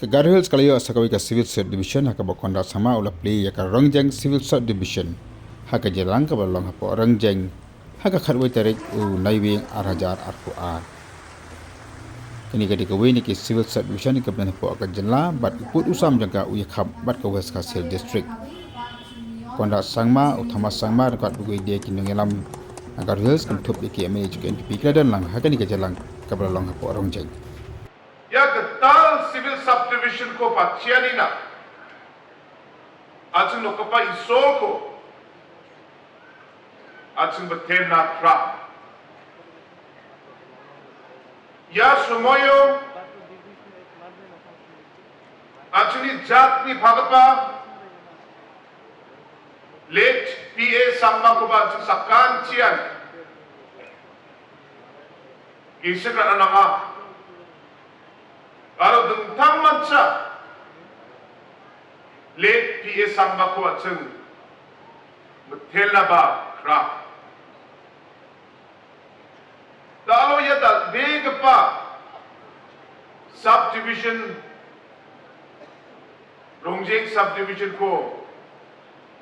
Ke Garo Hills kalayo sakawi ka Civil Suit Division haka bakonda sama ula plie ya ka Rongjeng Civil Suit Division haka jelang ka balong hapo Rongjeng haka khatwai tarik u naiwing arhajar arku ar. Kini ka dikawai ni ki Civil Suit Division ni ka benan hapo ka jela bat iput usam jangka u yakhap bat ka West Kasil District. Konda sangma utama sangma dekat bugui dia ki nungelam Garo Hills kan thup iki ame juga NPP kladan lang haka ni ka jelang ka balong hapo Rongjeng. या गत्ताल civil sub division को पाचियानी ना आज लोकपा इसोल को आज बतेर ना ट्रा या सुमोयो आज नि जात नि भागपा लेट पीए साम्मा को बाज सकान चियान किसे का नंगा Kalau tentang macam late PA samba ko aceng betel na ba krah. Kalau ya dah big pa subdivision Rongjeng subdivision ko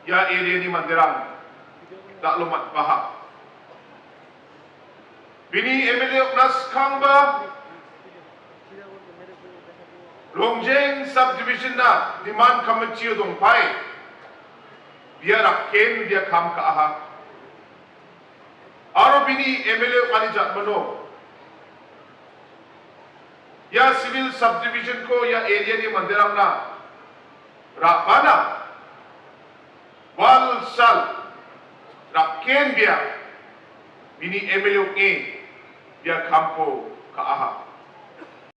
ya area ni mandirang tak lumat paham. Bini MLA Nas Kamba Rongjeng subdivision na demand committee dong pai dia raken dia kam ka aha aro bini MLA kali jat mano ya civil subdivision ko ya area ni mandiram na rapana wal sal raken dia bini MLA dia kampo ka aha